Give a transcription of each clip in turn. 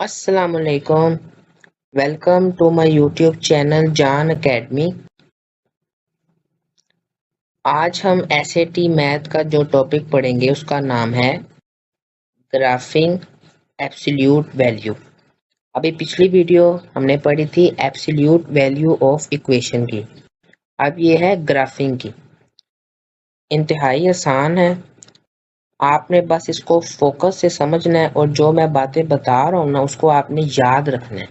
अस्सलामुअलैकुम। Welcome to my YouTube channel Jaan academy. आज हम एसएटी मैथ का जो टॉपिक पढ़ेंगे उसका नाम है ग्राफिंग एब्सोल्यूट वैल्यू। अभी पिछली वीडियो हमने पढ़ी थी एब्सोल्यूट वैल्यू ऑफ इक्वेशन की। अब ये है ग्राफिंग की। इंतहाई आसान है, आपने बस इसको फोकस से समझना है और जो मैं बातें बता रहा हूँ ना उसको आपने याद रखना है।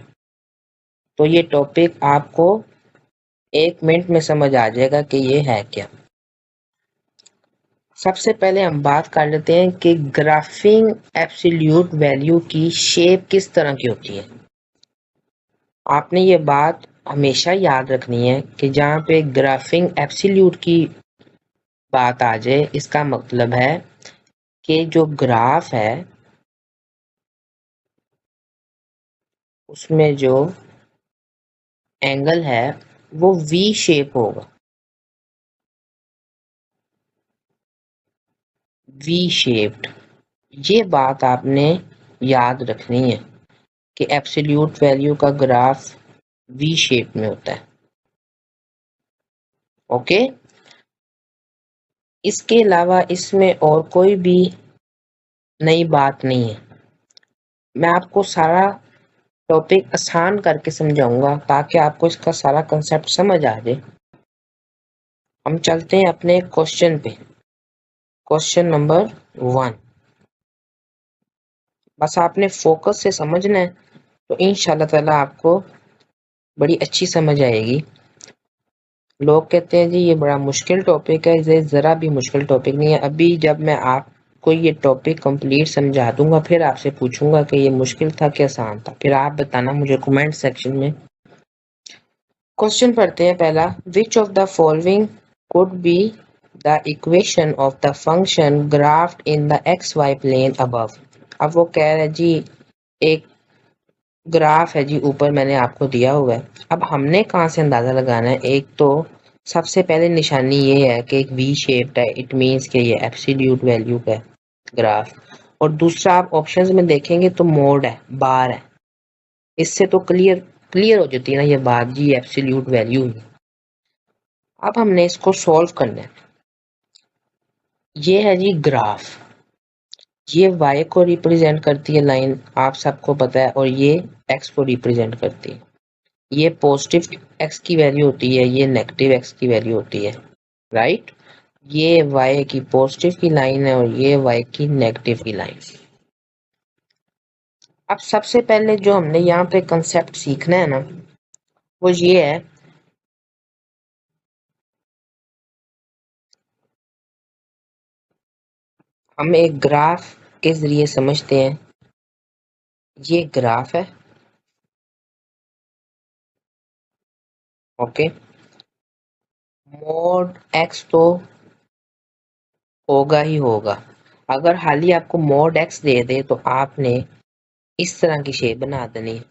तो ये टॉपिक आपको 1 मिनट में समझ आ जाएगा कि ये है क्या। सबसे पहले हम बात कर लेते हैं कि ग्राफिंग एब्सोल्यूट वैल्यू की शेप किस तरह की होती है। आपने ये बात हमेशा याद रखनी है कि जहाँ पे ग्राफिंग एब्सोल्यूट की बात आ जाए इसका मतलब है कि जो ग्राफ है उसमें जो एंगल है वो वी शेप होगा। वी शेप्ड, ये बात आपने याद रखनी है कि एब्सोल्यूट वैल्यू का ग्राफ वी शेप में होता है। ओके, इसके अलावा इसमें और कोई भी नई बात नहीं है। मैं आपको सारा टॉपिक आसान करके समझाऊंगा ताकि आपको इसका सारा कंसेप्ट समझ आ जाए। हम चलते हैं अपने क्वेश्चन पे। क्वेश्चन नंबर 1, बस आपने फोकस से समझना है तो इंशाल्लाह ताला आपको बड़ी अच्छी समझ आएगी। लोग कहते हैं जी ये बड़ा मुश्किल टॉपिक है, ये ज़रा भी मुश्किल टॉपिक नहीं है। अभी जब मैं आपको ये टॉपिक कंप्लीट समझा दूंगा फिर आपसे पूछूंगा कि ये मुश्किल था कि आसान था, फिर आप बताना मुझे कमेंट सेक्शन में। क्वेश्चन पढ़ते हैं पहला, which of the following could be the equation of the function graphed in the x y plane above. अब वो कह रहे हैं जी एक ग्राफ है जी ऊपर मैंने आपको दिया हुआ है। अब हमने कहाँ से अंदाजा लगाना है? एक तो सबसे पहले निशानी ये है कि एक वी शेप्ड है, इट मीन्स कि ये एब्सोल्यूट वैल्यू का ग्राफ। और दूसरा आप ऑप्शंस में देखेंगे तो मोड है, बार है। इससे तो क्लियर हो जाती है ना ये बात जी एब्सोल्यूट वैल्यू है। अब हमने इसको सॉल्व करना है। ये है जी ग्राफ, ये y को रिप्रेजेंट करती है लाइन, आप सबको पता है, और ये x को रिप्रेजेंट करती है। ये पॉजिटिव x की वैल्यू होती है, ये नेगेटिव x की वैल्यू होती है, राइट। ये y की पॉजिटिव की लाइन है और ये y की नेगेटिव की लाइन। अब सबसे पहले जो हमने यहाँ पे कंसेप्ट सीखना है ना वो ये है, हम एक ग्राफ के जरिए समझते हैं। ये ग्राफ है, ओके। मोड x तो होगा ही होगा। अगर हाल ही आपको मोड x दे दे तो आपने इस तरह की शेप बना देनी है।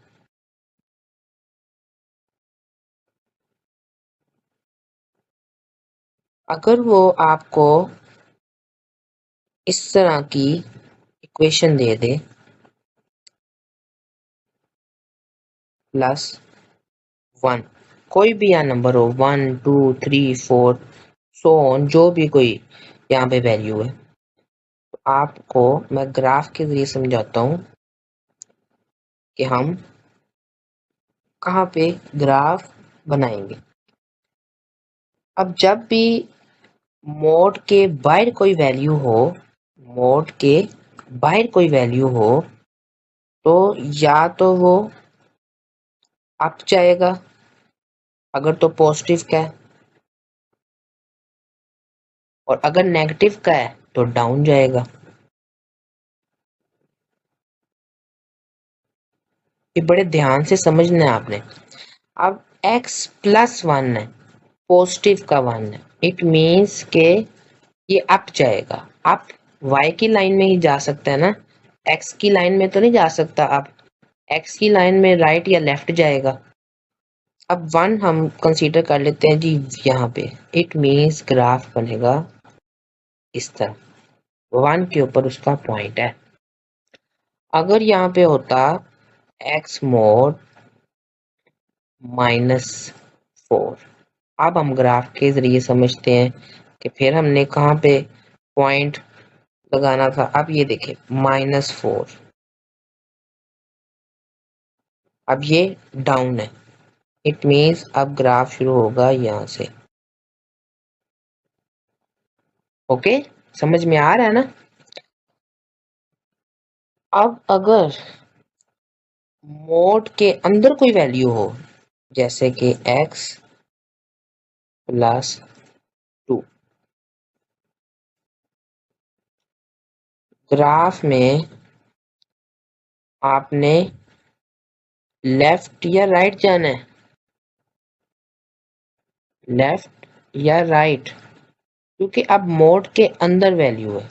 अगर वो आपको इस तरह की इक्वेशन दे दे +1, कोई भी यहाँ नंबर हो 1 2 3 4 सो ऑन, जो भी कोई यहाँ पे वैल्यू है, तो आपको मैं ग्राफ के जरिए समझाता हूँ कि हम कहाँ पे ग्राफ बनाएंगे। अब जब भी मोड के बाहर कोई वैल्यू हो, मोड के बाहर कोई वैल्यू हो तो या तो वो अप जाएगा अगर तो पॉजिटिव का है, और अगर नेगेटिव का है तो डाउन जाएगा। ये बड़े ध्यान से समझना है आपने। अब x+1 है, पॉजिटिव का 1 है, इट मीन्स के ये अप जाएगा। अप y की लाइन में ही जा सकता है ना, x की लाइन में तो नहीं जा सकता। अब x की लाइन में राइट या लेफ्ट जाएगा। अब 1 हम कंसीडर कर लेते हैं जी यहाँ पे, इट मीन्स ग्राफ बनेगा इस तरह, 1 के ऊपर उसका पॉइंट है। अगर यहाँ पे होता एक्स मोड -4। अब हम ग्राफ के जरिए समझते हैं कि फिर हमने कहाँ पे पॉइंट लगाना था। अब ये देखें -4, अब ये डाउन है, इट मीन्स अब ग्राफ शुरू होगा यहाँ से। ओके, समझ में आ रहा है ना। अब अगर मोड के अंदर कोई वैल्यू हो, जैसे कि x+2, ग्राफ में आपने लेफ्ट या राइट जाना है, लेफ्ट या राइट, क्योंकि अब मोड के अंदर वैल्यू है।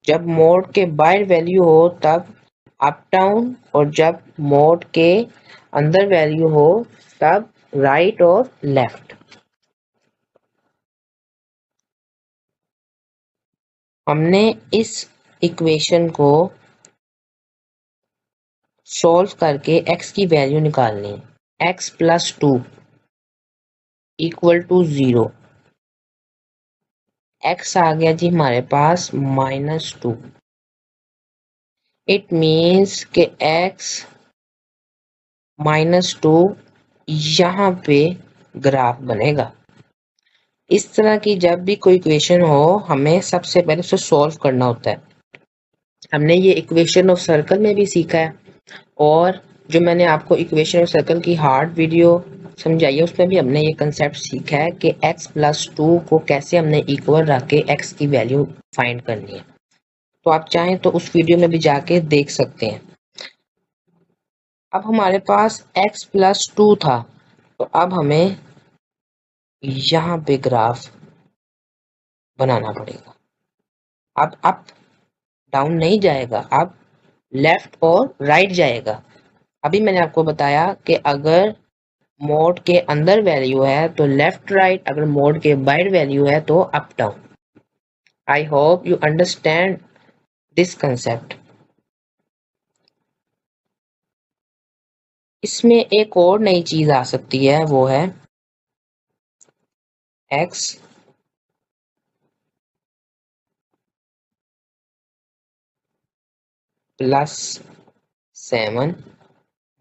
जब मोड के बाहर वैल्यू हो तब अप डाउन, और जब मोड के अंदर वैल्यू हो तब राइट और लेफ्ट। हमने इस इक्वेशन को सॉल्व करके x की वैल्यू निकालनी है। x+2 = 0। x आ गया जी हमारे पास -2। इट मीन्स कि x -2 यहाँ पे ग्राफ बनेगा। इस तरह की जब भी कोई इक्वेशन हो, हमें सबसे पहले उसे सॉल्व करना होता है। हमने ये इक्वेशन ऑफ सर्कल में भी सीखा है, और जो मैंने आपको इक्वेशन ऑफ सर्कल की हार्ड वीडियो समझाई है उसमें भी हमने ये कंसेप्ट सीखा है कि x+2 को कैसे हमने इक्वल रख के x की वैल्यू फाइंड करनी है। तो आप चाहें तो उस वीडियो में भी जाके देख सकते हैं। अब हमारे पास x+2 था, तो अब हमें यहाँ पे ग्राफ बनाना पड़ेगा। अब अप डाउन नहीं जाएगा, अब लेफ्ट और राइट जाएगा। अभी मैंने आपको बताया कि अगर मोड के अंदर वैल्यू है तो लेफ्ट राइट, अगर मोड के बाहर वैल्यू है तो up down. I hope you understand this concept. इसमें एक और नई चीज आ सकती है, वो है x +7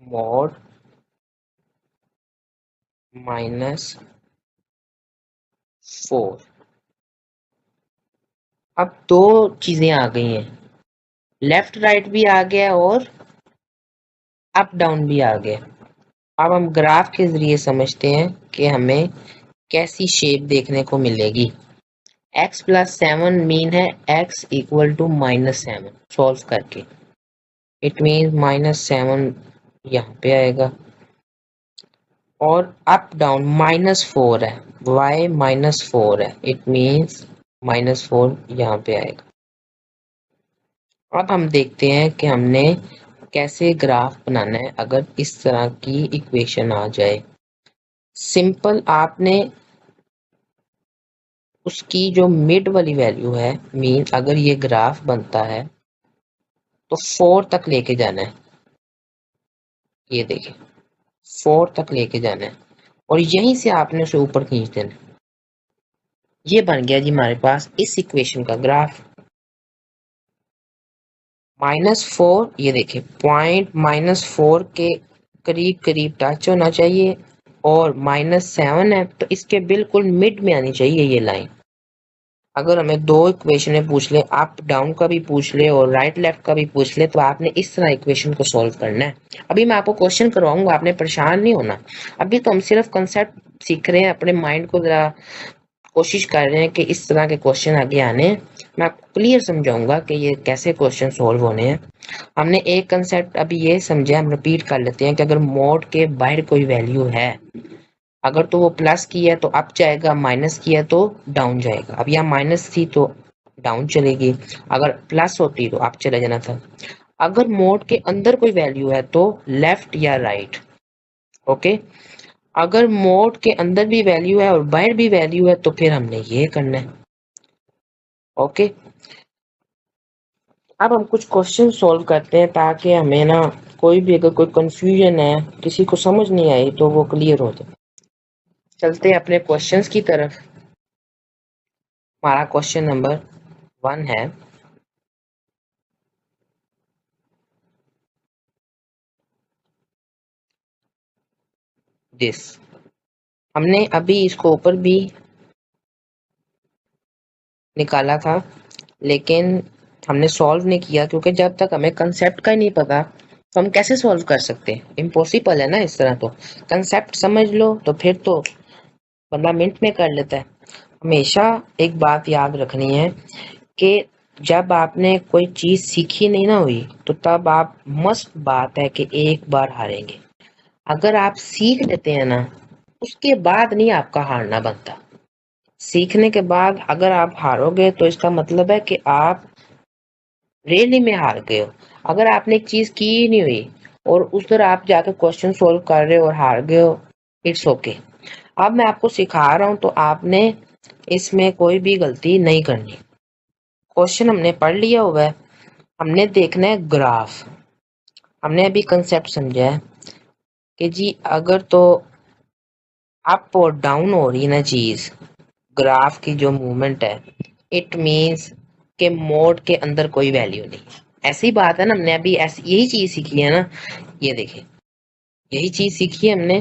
mod -4। अब दो चीजें आ गई हैं, लेफ्ट राइट भी आ गया और अप डाउन भी आ गया। अब हम ग्राफ के जरिए समझते हैं कि हमें कैसी शेप देखने को मिलेगी। x+7 मीन है x = -7 सॉल्व करके, इट मीन -7 यहाँ पे आएगा, और अप डाउन -4 है, y -4 है, इट मीन्स -4 यहाँ पे आएगा। अब हम देखते हैं कि हमने कैसे ग्राफ बनाना है अगर इस तरह की इक्वेशन आ जाए। सिंपल, आपने उसकी जो मिड वाली वैल्यू है, मीन अगर ये ग्राफ बनता है तो 4 तक लेके जाना है। ये देखिए 4 तक लेके जाना है, और यहीं से आपने उसे ऊपर खींच देना। ये बन गया जी हमारे पास इस इक्वेशन का ग्राफ। -4, ये देखिए पॉइंट -4 के करीब करीब टच होना चाहिए, और -7 है तो इसके बिल्कुल मिड में आनी चाहिए ये लाइन। अगर हमें दो इक्वेशन पूछ ले, अप डाउन का भी पूछ ले और राइट लेफ्ट का भी पूछ ले, तो आपने इस तरह इक्वेशन को सॉल्व करना है। अभी मैं आपको क्वेश्चन करवाऊंगा, आपने परेशान नहीं होना। अभी तो हम सिर्फ कंसेप्ट सीख रहे हैं, अपने माइंड को जरा कोशिश कर रहे हैं कि इस तरह के क्वेश्चन आगे आने। मैं आपको क्लियर समझाऊंगा कि ये कैसे क्वेश्चन सॉल्व होने हैं। हमने एक कंसेप्ट अभी ये समझा, हम रिपीट कर लेते हैं कि अगर मोड के बाहर कोई वैल्यू है, अगर तो वो प्लस की है तो अप जाएगा, माइनस की है तो डाउन जाएगा। अब यहाँ माइनस थी तो डाउन चलेगी, अगर प्लस होती तो अप चला जाना था। अगर मोड के अंदर कोई वैल्यू है तो लेफ्ट या राइट। ओके, अगर मोड के अंदर भी वैल्यू है और बाहर भी वैल्यू है तो फिर हमने ये करना है। ओके, अब हम कुछ क्वेश्चन सॉल्व करते हैं ताकि हमें ना कोई भी अगर कोई कंफ्यूजन है, किसी को समझ नहीं आई तो वो क्लियर हो जाए। चलते हैं अपने क्वेश्चंस की तरफ। हमारा क्वेश्चन नंबर 1 है, दिस। हमने अभी इसको ऊपर भी निकाला था, लेकिन हमने सॉल्व नहीं किया क्योंकि जब तक हमें कंसेप्ट का ही नहीं पता तो हम कैसे सॉल्व कर सकते हैं। इम्पॉसिबल है ना इस तरह। तो कंसेप्ट समझ लो तो फिर तो बंदा मिनट में कर लेता है। हमेशा एक बात याद रखनी है कि जब आपने कोई चीज सीखी नहीं ना हुई तो तब आप मस्त बात है कि एक बार हारेंगे। अगर आप सीख लेते हैं ना, उसके बाद नहीं आपका हारना बनता। सीखने के बाद अगर आप हारोगे तो इसका मतलब है कि आप रियली में हार गए हो। अगर आपने एक चीज की ही नहीं हुई और उस तरह आप जाकर क्वेश्चन सोल्व कर रहे हो और हार गए हो, इट्स ओके। अब मैं आपको सिखा रहा हूं तो आपने इसमें कोई भी गलती नहीं करनी। क्वेश्चन हमने पढ़ लिया हुआ है, हमने देखना है ग्राफ। हमने अभी कंसेप्ट समझा है कि जी अगर तो अप और डाउन हो रही है ना चीज, ग्राफ की जो मूवमेंट है, इट मीन्स के मोड के अंदर कोई वैल्यू नहीं। ऐसी बात है ना, हमने अभी ऐसी यही चीज सीखी है ना। ये देखिए, यही चीज सीखी है हमने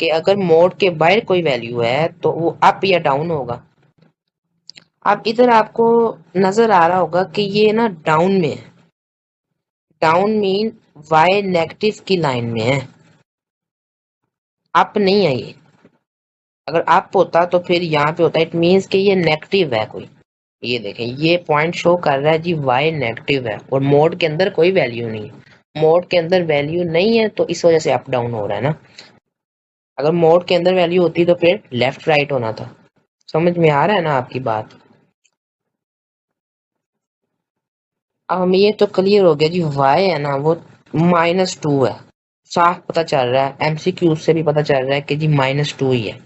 कि अगर मोड के बाहर कोई वैल्यू है तो वो अप या डाउन होगा। अब इधर आपको नजर आ रहा होगा कि ये ना डाउन में है। डाउन मीन वाई नेगेटिव की लाइन में है, अप नहीं है ये। अगर अप होता तो फिर यहाँ पे होता, इट मीन्स कि ये नेगेटिव है कोई। ये देखें, ये पॉइंट शो कर रहा है जी वाई नेगेटिव है और मोड के अंदर कोई वैल्यू नहीं है। मोड के अंदर वैल्यू नहीं है तो इस वजह से अप डाउन हो रहा है ना। अगर मोड के अंदर वैल्यू होती तो फिर लेफ्ट राइट होना था। समझ में आ रहा है ना आपकी बात। अब हमें ये तो क्लियर हो गया जी, वाई है ना वो -2 है। साफ पता चल रहा है, एमसीक्यू से भी पता चल रहा है कि जी -2 ही है।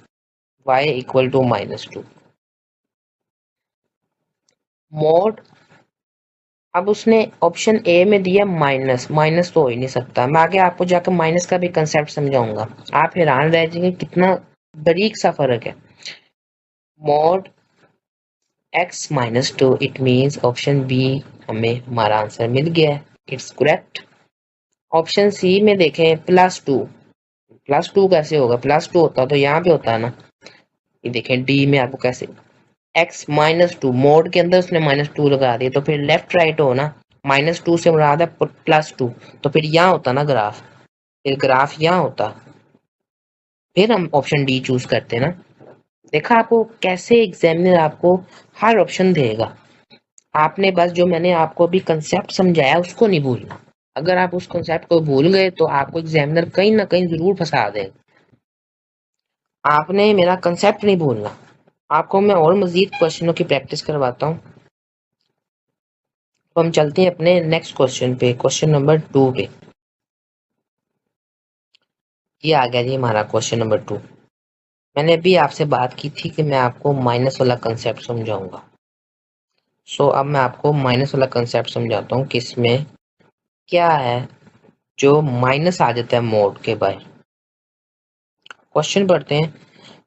Y equal to -2। मोड, अब उसने ऑप्शन ए में दिया माइनस। माइनस तो हो ही नहीं सकता। मैं आगे आपको जाकर माइनस का भी कंसेप्ट समझाऊंगा, आप हैरान रह जाएंगे कितना बारीक सा फर्क है। Mod x-2, it means option B हमें हमारा आंसर मिल गया है, इट्स करेक्ट। ऑप्शन सी में देखें +2। +2 कैसे होगा? +2 होता तो यहाँ पे होता है ना। ये देखें डी में आपको कैसे, x-2 मोड के अंदर उसने -2 लगा दिया तो फिर लेफ्ट राइट हो ना। -2 से मुराद है +2, तो फिर यहाँ होता ना ग्राफ, फिर ग्राफ यहाँ होता, फिर हम ऑप्शन डी चूज करते ना। देखा आपको कैसे एग्जामिनर आपको हर ऑप्शन देगा। आपने बस जो मैंने आपको अभी कंसेप्ट समझाया उसको नहीं भूलना। अगर आप उस कंसेप्ट को भूल गए तो आपको एग्जामिनर कहीं ना कहीं जरूर फंसा देगा। आपने मेरा कंसेप्ट नहीं भूलना। आपको मैं और मजीद क्वेश्चनों की प्रैक्टिस करवाता हूँ। तो हम चलते हैं अपने नेक्स्ट क्वेश्चन पे, क्वेश्चन नंबर 2 पे। ये आ गया जी हमारा क्वेश्चन नंबर 2। मैंने अभी आपसे बात की थी कि मैं आपको माइनस वाला कंसेप्ट समझाऊंगा। सो अब मैं आपको माइनस वाला कंसेप्ट समझाता हूँ कि इसमें क्या है जो माइनस आ जाता है मोड के बाहर। क्वेश्चन पढ़ते हैं,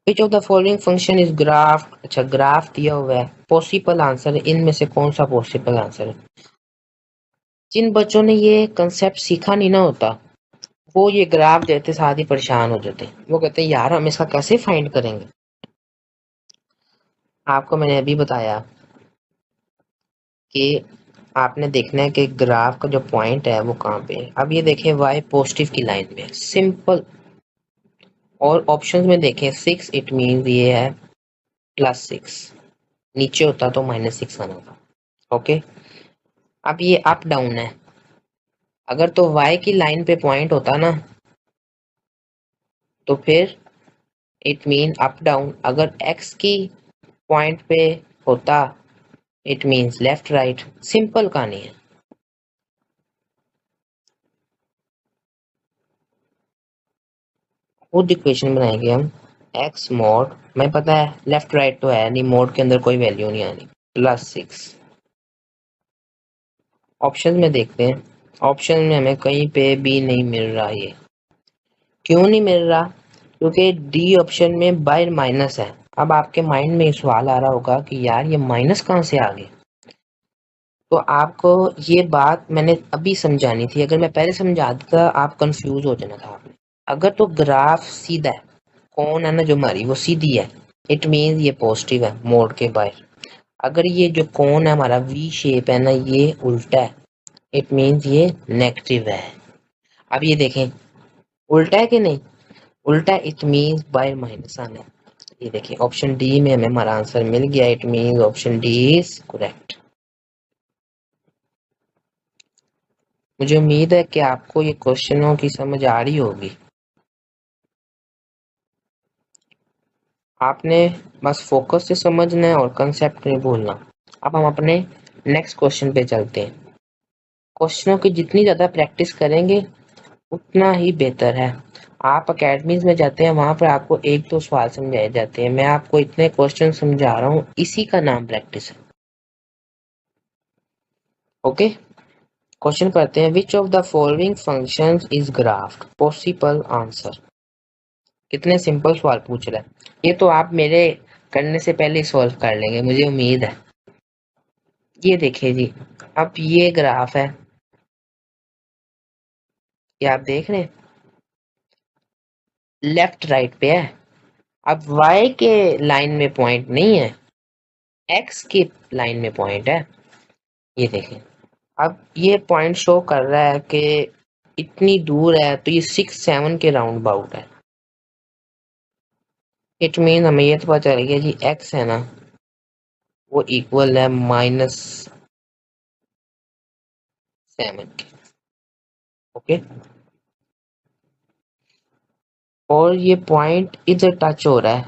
which of the following function is graph. अच्छा, ग्राफ दिया हुआ है, पॉसिबल आंसर है, इनमें से कौन सा पॉसिबल आंसर है। जिन बच्चों ने ये कंसेप्ट सीखा नहीं ना होता, वो ये ग्राफ देते साथ ही परेशान हो जाते। वो कहते हैं यार हम इसका कैसे फाइंड करेंगे। आपको मैंने अभी बताया कि आपने देखना है कि ग्राफ का जो पॉइंट है वो कहाँ पे है। अब ये देखें वाई पॉजिटिव की लाइन में, सिंपल। और ऑप्शंस में देखें 6, इट मीन ये है +6। नीचे होता तो -6 आना था। ओके, अब ये अप डाउन है। अगर तो वाई की लाइन पे पॉइंट होता ना तो फिर इट मीन अप डाउन। अगर एक्स की पॉइंट पे होता it means left right. Simple कहानी है। खुद इक्वेशन बनाएंगे हम। एक्स मॉड, मैं पता है लेफ्ट राइट तो है नहीं, मोड के अंदर कोई वैल्यू नहीं आनी, +6 ऑप्शन में देखते हैं, ऑप्शन में हमें कहीं पे भी नहीं मिल रहा। ये क्यों नहीं मिल रहा? क्योंकि डी ऑप्शन में बाय माइनस है। अब आपके माइंड में सवाल आ रहा होगा कि यार ये माइनस कहाँ से आ गए। तो आपको ये बात मैंने अभी समझानी थी, अगर मैं पहले समझा देता आप कंफ्यूज हो जाना था आपने। अगर तो ग्राफ सीधा है, कौन है ना जो हमारी वो सीधी है, इट मीन ये पॉजिटिव है मोड के बाहर। अगर ये जो कौन है हमारा वी शेप है ना ये उल्टा है, इट मीन्स ये नेगेटिव है। अब ये देखें उल्टा है कि नहीं, उल्टा इट मीन्स बाय माइनस आना है। ये देखिए ऑप्शन डी में हमें हमारा आंसर मिल गया, it means option D is correct. मुझे उम्मीद है कि आपको ये क्वेश्चनों की समझ आ रही होगी। आपने बस फोकस से समझना है और कंसेप्ट नहीं भूलना। अब हम अपने नेक्स्ट क्वेश्चन पे चलते हैं। क्वेश्चनों की जितनी ज़्यादा प्रैक्टिस करेंगे उतना ही बेहतर है। आप अकेडमीज में जाते हैं, वहां पर आपको एक दो सवाल समझाए जाते हैं, मैं आपको इतने क्वेश्चन समझा रहा हूँ, इसी का नाम प्रैक्टिस है। ओके, क्वेश्चन करते हैं, which of the following functions is graphed, possible answer. कितने सिंपल सवाल पूछ रहा है, ये तो आप मेरे करने से पहले ही सॉल्व कर लेंगे मुझे उम्मीद है। ये देखिए जी, अब ये ग्राफ है, ये आप देख रहे हैं लेफ्ट राइट पे है। अब y के लाइन में पॉइंट नहीं है, x की लाइन में पॉइंट है। ये देखें, अब ये पॉइंट शो कर रहा है कि इतनी दूर है, तो ये 6 7 के राउंड अबाउट है। इट मीन हमें ये तो पता चल गया जी x है ना वो इक्वल है -7 के। ओके, और ये पॉइंट इधर टच हो रहा है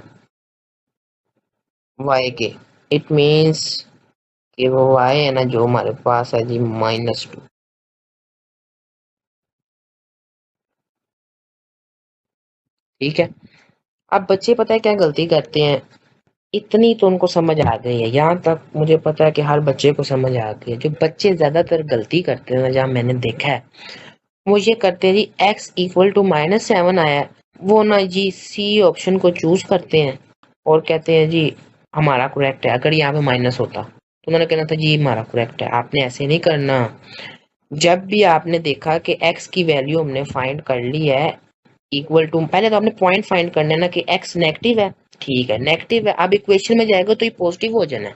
y के, इट मीन्स कि वो y है ना जो हमारे पास है जी -2। ठीक है, अब बच्चे पता है क्या गलती करते हैं, इतनी तो उनको समझ आ गई है, यहाँ तक मुझे पता है कि हर बच्चे को समझ आ गई है। जो बच्चे ज्यादातर गलती करते हैं ना, जहाँ मैंने देखा है, वो ये करते हैं जी x इक्वल टू -7 आया है, वो ना जी सी ऑप्शन को चूज करते हैं और कहते हैं जी हमारा करेक्ट है। अगर यहाँ पे माइनस होता तो उन्होंने कहना था जी हमारा करेक्ट है। आपने ऐसे नहीं करना। जब भी आपने देखा कि x की वैल्यू हमने फाइंड कर ली है इक्वल टू, पहले तो आपने पॉइंट फाइंड करना है ना कि x नेगेटिव है। ठीक है नेगेटिव है, अब इक्वेशन में जाएगा तो ये पॉजिटिव हो जाना है।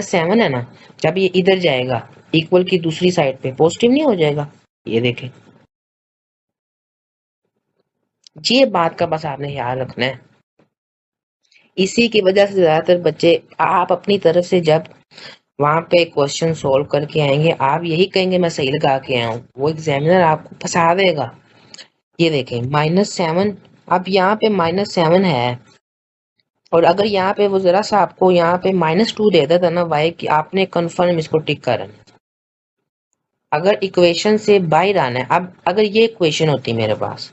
-7 है ना, जब ये इधर जाएगा इक्वल की दूसरी साइड पे पॉजिटिव नहीं हो जाएगा। ये देखें, ये बात का बस आपने ख्याल रखना है। इसी की वजह से ज्यादातर बच्चे, आप अपनी तरफ से जब वहां पे क्वेश्चन सोल्व करके आएंगे आप यही कहेंगे मैं सही लगा के आया हूँ, वो एग्जामिनर आपको फंसा देगा। ये देखें -7, अब यहाँ पे -7 है, और अगर यहाँ पे वो जरा सा आपको यहाँ पे -2 दे देता ना वाई की, आपने कन्फर्म इसको टिक करना। अगर इक्वेशन से बाहर आना है, अब अगर ये इक्वेशन होती मेरे पास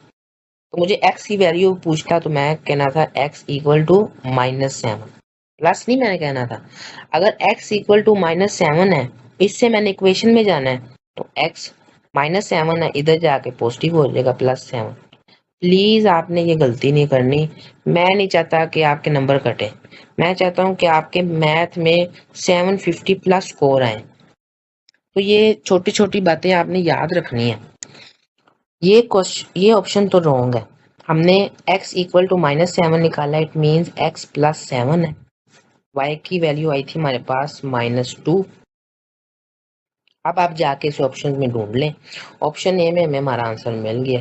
तो मुझे x की वैल्यू पूछता तो मैं कहना था x इक्वल टू -7, प्लस नहीं मैंने कहना था। अगर x इक्वल टू -7 है, इससे मैंने इक्वेशन में जाना है, तो x -7 है, इधर जाके पॉजिटिव हो जाएगा +7। प्लीज आपने ये गलती नहीं करनी। मैं नहीं चाहता कि आपके नंबर कटे, मैं चाहता हूँ कि आपके मैथ में 750 प्लस स्कोर आए। तो ये छोटी छोटी बातें आपने याद रखनी है। ये ऑप्शन तो रॉन्ग है। हमने x इक्वल टू -7 निकाला, इट मीन्स x +7 है। y की वैल्यू आई थी हमारे पास -2। अब आप जाके इस ऑप्शन में ढूंढ लें, ऑप्शन ए में हमें हमारा आंसर मिल गया,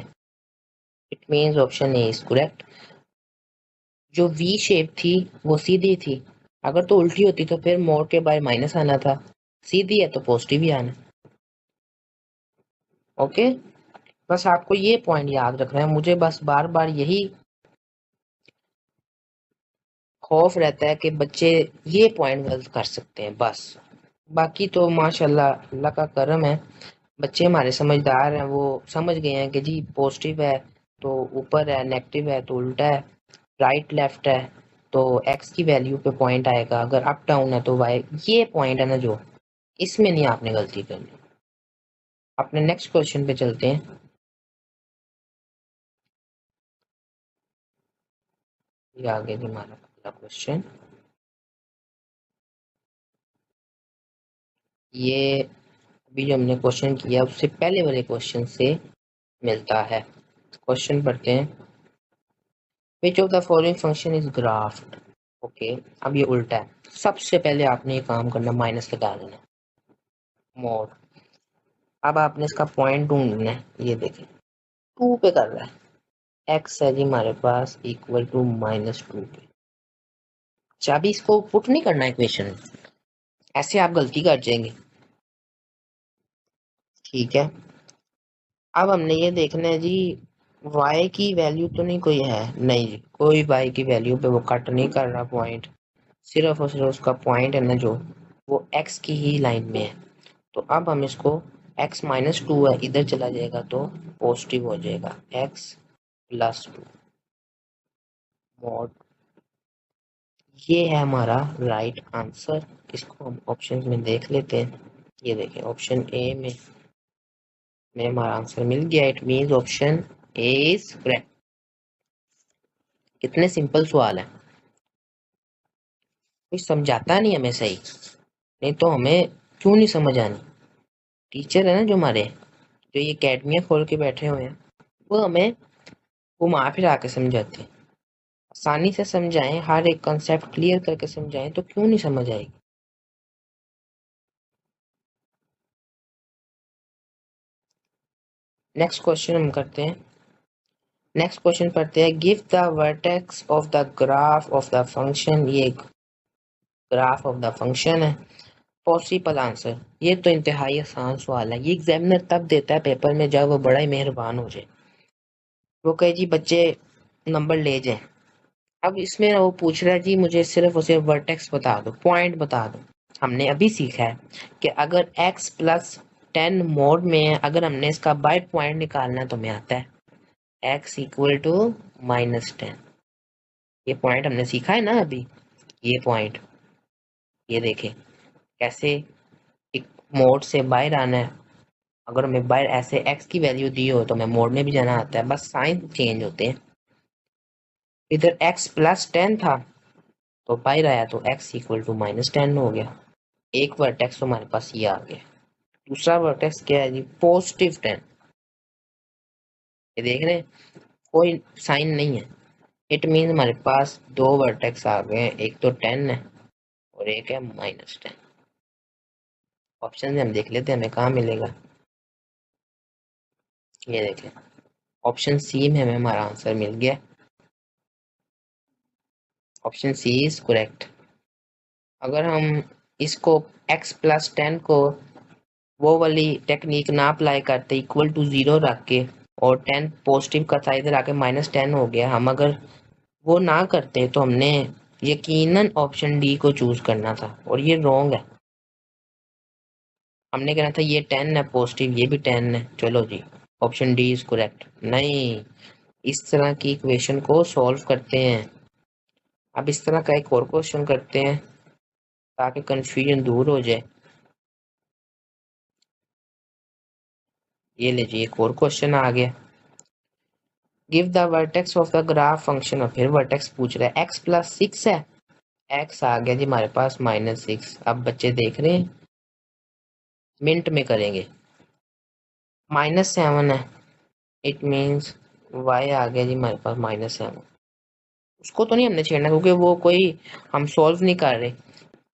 it means option A is correct. जो वी शेप थी वो सीधी थी, अगर तो उल्टी होती तो फिर मोड़ के बाय माइनस आना था, सीधी है तो पॉजिटिव ही आना। ओके, बस आपको ये पॉइंट याद रखना है। मुझे बस बार बार यही खौफ रहता है कि बच्चे ये पॉइंट गलत कर सकते हैं बस। बाकी तो माशाल्लाह अल्लाह का करम है, बच्चे हमारे समझदार हैं, वो समझ गए हैं कि जी पॉजिटिव है तो ऊपर है, नेगेटिव है तो उल्टा है, राइट लेफ्ट है तो एक्स की वैल्यू पे पॉइंट आएगा, अगर अप डाउन है तो वाई। ये पॉइंट है ना जो, इसमें नहीं आपने गलती करनी। अपने नेक्स्ट क्वेश्चन पे चलते हैं। ये आगे जी हमारा पहला क्वेश्चन, ये अभी जो हमने क्वेश्चन किया उससे पहले वाले क्वेश्चन से मिलता है। क्वेश्चन पढ़ते हैं। Which of the following function is graphed. Okay, अब ये उल्टा है। सबसे पहले आपने ये काम करना, माइनस लगा देना, मोड। अब आपने इसका पॉइंट ढूंढना है। ये देखें, 2 पे कर रहा है, एक्स है जी हमारे पास इक्वल टू -2 पे। चाबी इसको पुट नहीं करना इक्वेशन में, ऐसे आप गलती कर जाएंगे। ठीक है, अब हमने ये देखना है जी, y की वैल्यू तो नहीं कोई है, नहीं जी, कोई y की वैल्यू पे वो कट नहीं कर रहा पॉइंट, सिर्फ और सिर्फ उसका पॉइंट है ना जो, वो x की ही लाइन में है। तो अब हम इसको x-2 है, इधर चला जाएगा तो पॉजिटिव हो जाएगा, x+2 मॉड। ये है हमारा राइट आंसर। इसको हम ऑप्शन में देख लेते हैं। ये देखें, ऑप्शन ए में हमारा आंसर मिल गया। It means option A is correct. कितने सिंपल सवाल है, कोई समझाता नहीं हमें सही, नहीं तो हमें क्यों नहीं समझ आनी। टीचर है ना जो हमारे, जो ये अकेडमियाँ खोल के बैठे हुए हैं, वो हमें घुमा फिरा के समझाते हैं। आसानी से समझाएं, हर एक कॉन्सेप्ट क्लियर करके समझाएं, तो क्यों नहीं समझ आएगी। नेक्स्ट क्वेश्चन हम करते हैं। नेक्स्ट क्वेश्चन पढ़ते हैं। Give the vertex of the graph of the function. ये ग्राफ ऑफ द फंक्शन है। Possible answer. ये तो इंतहाई आसान सवाल है, ये एग्जामिनर तब देता है पेपर में जब वो बड़ा ही मेहरबान हो जाए, वो कहे जी बच्चे नंबर ले जाए। अब इसमें वो पूछ रहा है जी मुझे सिर्फ और सिर्फ वर्टेक्स बता दो, पॉइंट बता दो। हमने अभी सीखा है कि अगर x+10 मोड में है, अगर हमने इसका बाय पॉइंट निकालना है तो हमें आता है x इक्वल टू -10। ये पॉइंट हमने सीखा है ना अभी, ये पॉइंट। ये देखें कैसे एक मोड से बाहर आना है। अगर हमें बाहर ऐसे x की वैल्यू दी हो तो हमें मोड में भी जाना आता है, बस साइन चेंज होते हैं। इधर x+10 था तो बाहर आया तो x इक्वल टू -10 हो गया। एक वर्टेक्स तो हमारे पास ये आ गया। दूसरा वर्टेक्स क्या है जी, +10। ये देख रहे हैं, कोई साइन नहीं है। इट मीन हमारे पास दो वर्टेक्स आ गए हैं, एक तो 10 है और एक है -10। ऑप्शन हम देख लेते हैं हमें कहाँ मिलेगा। ये देखें, ऑप्शन सी में हमें हमारा आंसर मिल गया। Option C is correct. अगर हम इसको x+10 को वो वाली टेक्निक ना अप्लाई करते, इक्वल टू 0 रख के, और 10 पॉजिटिव का था इधर आके -10 हो गया, हम अगर वो ना करते तो हमने यकीनन ऑप्शन डी को चूज करना था, और ये रॉन्ग है। हमने कहना था ये 10 है पॉजिटिव, ये भी 10 है, चलो जी ऑप्शन डी इज करेक्ट। नहीं, इस तरह की इक्वेशन को सॉल्व करते हैं। अब इस तरह का एक और क्वेश्चन करते हैं ताकि कंफ्यूजन दूर हो जाए। ये लीजिए एक और क्वेश्चन आ गया। Give the vertex of the graph function. और फिर वर्टेक्स पूछ रहा है, x+6 है, x आ गया जी हमारे पास -6। अब बच्चे देख रहे हैं, मिनट में करेंगे। -7 है, इट मीन्स y आ गया जी हमारे पास -7। उसको तो नहीं हमने छेड़ना क्योंकि वो कोई हम सॉल्व नहीं कर रहे।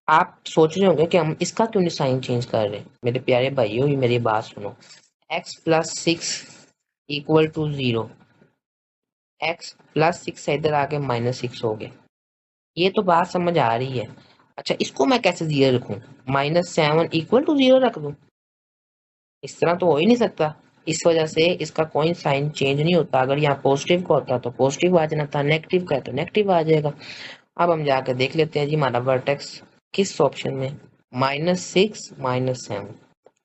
आप सोच रहे होंगे कि हम इसका क्यों नहीं साइन चेंज कर रहे। मेरे प्यारे भाइयों, ये मेरी बात सुनो। x+6 इक्वल टू 0, x+6 है, इधर आके -6 हो गया। ये तो बात समझ आ रही है। अच्छा, इसको मैं कैसे 0 रखूं, -7 इक्वल टू 0 रख दूं, इस तरह तो हो ही नहीं सकता। इस वजह से इसका कोई साइन चेंज नहीं होता। अगर यहाँ पॉजिटिव का होता तो पॉजिटिव आ जाना था, नेगेटिव का है तो नेगेटिव आ जाएगा। अब हम जाकर देख लेते हैं जी हमारा वर्टेक्स किस ऑप्शन में, -6 -7।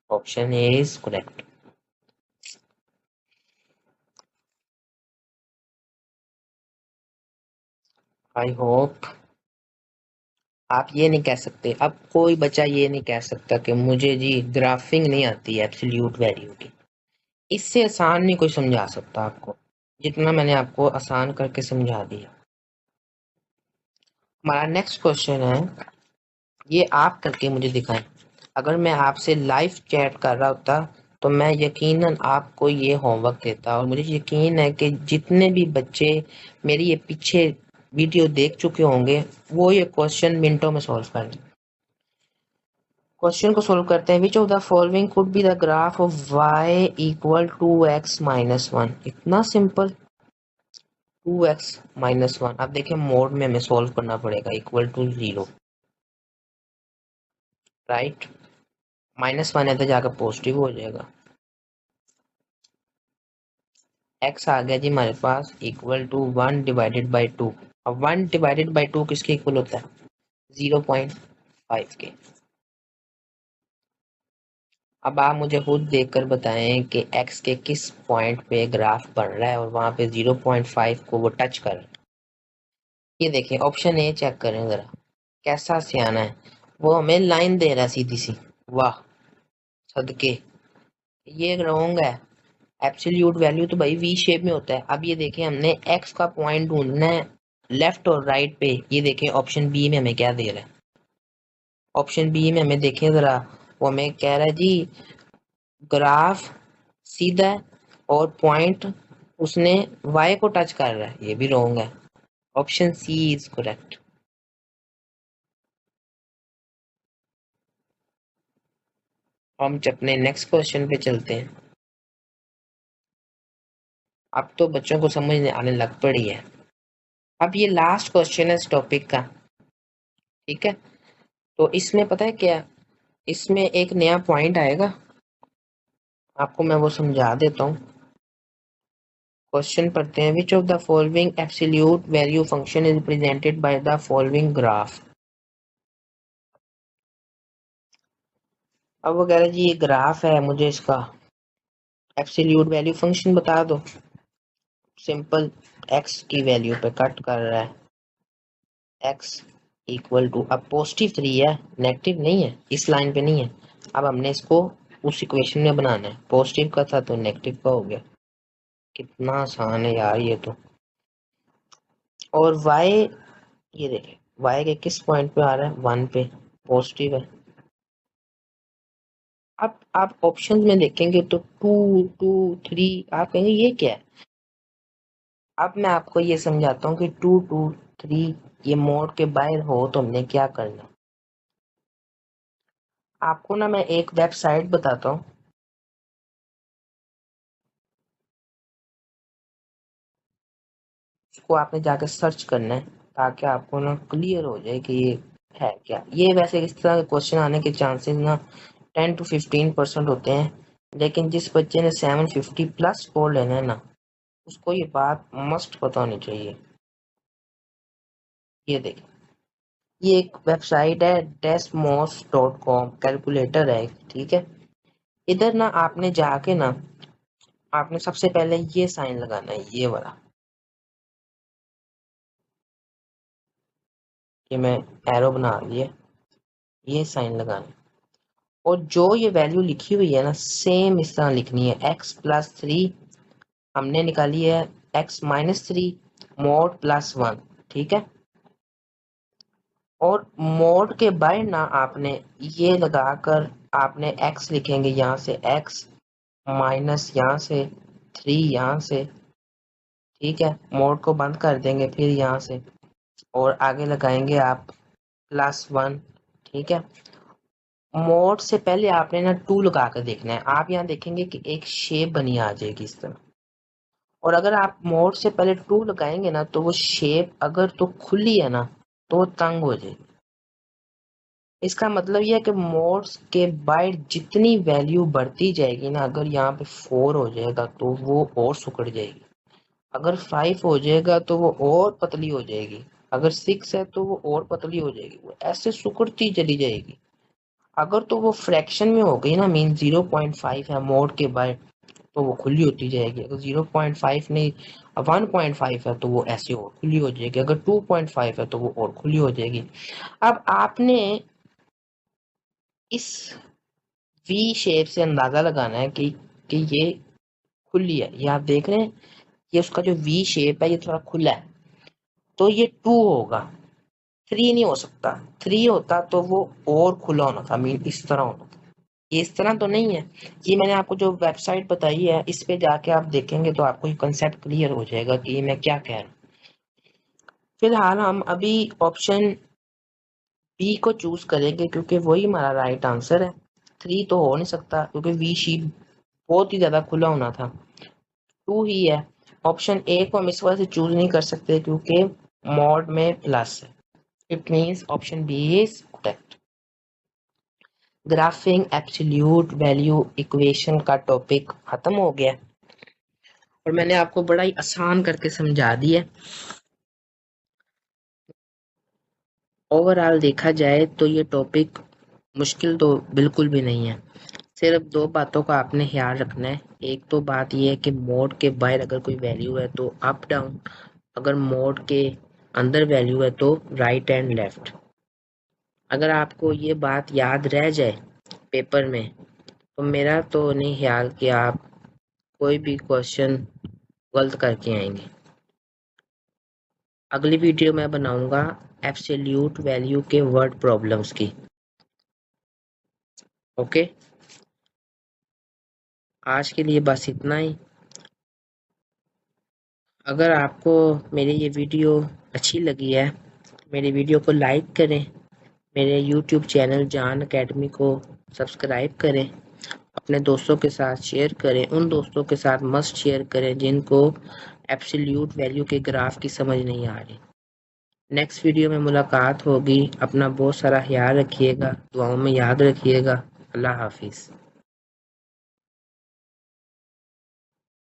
Option A is correct. I hope आप ये नहीं कह सकते, अब कोई बच्चा ये नहीं कह सकता कि मुझे जी ग्राफिंग नहीं आती है एब्सोल्यूट वैल्यू की। इससे आसान नहीं कोई समझा सकता आपको, जितना मैंने आपको आसान करके समझा दिया। हमारा नेक्स्ट क्वेश्चन है, ये आप करके मुझे दिखाएं। अगर मैं आपसे लाइव चैट कर रहा होता तो मैं यकीनन आपको ये होमवर्क देता, और मुझे यकीन है कि जितने भी बच्चे मेरी ये पीछे वीडियो देख चुके होंगे वो ये क्वेश्चन मिनटों में सॉल्व कर लेंगे। क्वेश्चन को सोल्व करते हैं। Which of the following could be the graph of y equal to x minus one. इतना सिंपल, 2x माइनस वन। अब देखिए मोड में हमें सोल्व करना पड़ेगा, equal to 0, right. Minus one है तो जाकर पॉजिटिव हो जाएगा। x आ गया जी हमारे पास इक्वल टू 1/2। अब 1/2 किसके इक्वल होता है? 0.5 के। अब आप मुझे खुद देखकर बताएं कि x के किस पॉइंट पे ग्राफ बन रहा है और वहां पे 0.5 को वो टच कर रहा है। ये देखें, ऑप्शन ए चेक करें जरा, कैसा सियाना है। वो हमें लाइन दे रहा है सीधी सी, वाह सदके। ये रॉन्ग है। एब्सोल्यूट वैल्यू तो भाई वी शेप में होता है। अब ये देखें, हमने एक्स का पॉइंट ढूंढना है लेफ्ट और राइट पे। ये देखें ऑप्शन बी में हमें क्या दे रहा है। ऑप्शन बी में हमें देखें जरा, वो हमें कह रहा है जी ग्राफ सीधा है और पॉइंट उसने वाई को टच कर रहा है। ये भी रॉन्ग है। Option C is correct. हम अपने नेक्स्ट क्वेश्चन पे चलते हैं। अब तो बच्चों को समझ आने लग पड़ी है। अब ये लास्ट क्वेश्चन है इस टॉपिक का, ठीक है। तो इसमें पता है क्या, इसमें एक नया पॉइंट आएगा, आपको मैं वो समझा देता हूँ। क्वेश्चन पढ़ते हैं। Which of the following absolute value function is represented by the following graph. अब वो कह रहे जी ये ग्राफ है, मुझे इसका एब्सोल्यूट वैल्यू फंक्शन बता दो। सिंपल, एक्स की वैल्यू पे कट कर रहा है, एक्स इक्वल टू, अब पॉजिटिव 3 है, नेगेटिव नहीं है, इस लाइन पे नहीं है। अब हमने इसको उस इक्वेशन में बनाना है, पॉजिटिव का था तो नेगेटिव का हो गया। कितना आसान है यार ये तो। और y, ये देखिए y के किस पॉइंट पे आ रहा है? 1 पे, पॉजिटिव है। अब आप ऑप्शन में देखेंगे तो 2 2 3, आप कहेंगे ये क्या है। अब मैं आपको ये समझाता हूँ कि 2 2 3 ये मोड के बाहर हो तो हमने क्या करना। आपको ना मैं एक वेबसाइट बताता हूँ, उसको आपने जाकर सर्च करना है ताकि आपको ना क्लियर हो जाए कि ये है क्या। ये वैसे इस तरह के क्वेश्चन आने के चांसेस ना 10 to 15% होते हैं, लेकिन जिस बच्चे ने 750 प्लस स्कोर लेना है ना, उसको ये बात मस्ट पता होनी चाहिए। ये देखें, ये एक वेबसाइट है desmos.com, कैलकुलेटर है, ठीक है। इधर ना आपने जाके ना, आपने सबसे पहले ये साइन लगाना है, ये वाला, ये मैं एरो बना दिया, ये साइन लगाना है। और जो ये वैल्यू लिखी हुई है ना, सेम इस तरह लिखनी है। x+3 हमने निकाली है, x-3 मोड +1, ठीक है। और मोड के बाहर ना आपने ये लगाकर आपने x लिखेंगे, यहाँ से x माइनस यहाँ से 3 यहाँ से, ठीक है। मोड को बंद कर देंगे फिर यहाँ से, और आगे लगाएंगे आप +1, ठीक है। मोड से पहले आपने ना 2 लगा कर देखना है। आप यहाँ देखेंगे कि एक शेप बनी आ जाएगी इस तरह। और अगर आप मोड से पहले 2 लगाएंगे ना तो वो शेप अगर तो खुली है ना तो वो तंग हो जाएगी। इसका मतलब यह है कि मोड्स के बाहर जितनी वैल्यू बढ़ती जाएगी ना, अगर यहाँ पे 4 हो जाएगा तो वो और सिकुड़ जाएगी, अगर 5 हो जाएगा तो वो और पतली हो जाएगी, अगर 6 है तो वो और पतली हो जाएगी, वो ऐसे सिकुड़ती चली जाएगी। अगर तो वो फ्रैक्शन में हो गई ना, मीन 0.5 है मोड के बाहर, तो वो खुली होती जाएगी। अगर 0.5 नहीं 1.5 है तो वो ऐसे और खुली हो जाएगी। अगर 2.5 है तो वो और खुली हो जाएगी। अब आपने इस वी शेप से अंदाजा लगाना है कि ये खुली है। ये आप देख रहे हैं, ये उसका जो वी शेप है ये थोड़ा खुला है, तो ये 2 होगा, 3 नहीं हो सकता। 3 होता तो वो और खुला होना था, मीन इस तरह होना था। ये इस तरह तो नहीं है। ये मैंने आपको जो वेबसाइट बताई है इस पे जाके आप देखेंगे तो आपको ये कंसेप्ट क्लियर हो जाएगा कि मैं क्या कह रहा हूँ। फिलहाल हम अभी ऑप्शन बी को चूज करेंगे क्योंकि वही हमारा राइट आंसर है। 3 तो हो नहीं सकता क्योंकि वी शेप बहुत ही ज्यादा खुला होना था। 2 ही है। ऑप्शन ए को हम इस वजह से चूज नहीं कर सकते क्योंकि मॉड में प्लस है। It means option B is correct. Graphing absolute value equation का टॉपिक खत्म हो गया और मैंने आपको बड़ा ही आसान करके समझा दिया। ओवरऑल देखा जाए तो ये टॉपिक मुश्किल तो बिल्कुल भी नहीं है। सिर्फ 2 बातों का आपने ख्याल रखना है। एक तो बात यह है कि मोड के बाहर अगर कोई वैल्यू है तो अप डाउन, अगर मोड के अंदर वैल्यू है तो राइट एंड लेफ्ट। अगर आपको ये बात याद रह जाए पेपर में तो मेरा तो नहीं ख्याल कि आप कोई भी क्वेश्चन गलत करके आएंगे। अगली वीडियो मैं बनाऊंगा एब्सोल्यूट वैल्यू के वर्ड प्रॉब्लम्स की। ओके, आज के लिए बस इतना ही। अगर आपको मेरी ये वीडियो अच्छी लगी है मेरी वीडियो को लाइक करें, मेरे यूट्यूब चैनल जान अकेडमी को सब्सक्राइब करें, अपने दोस्तों के साथ शेयर करें। उन दोस्तों के साथ मस्ट शेयर करें जिनको एब्सोल्यूट वैल्यू के ग्राफ की समझ नहीं आ रही। नेक्स्ट वीडियो में मुलाकात होगी। अपना बहुत सारा ख्याल रखिएगा, दुआओं में याद रखिएगा। अल्लाह हाफिज़।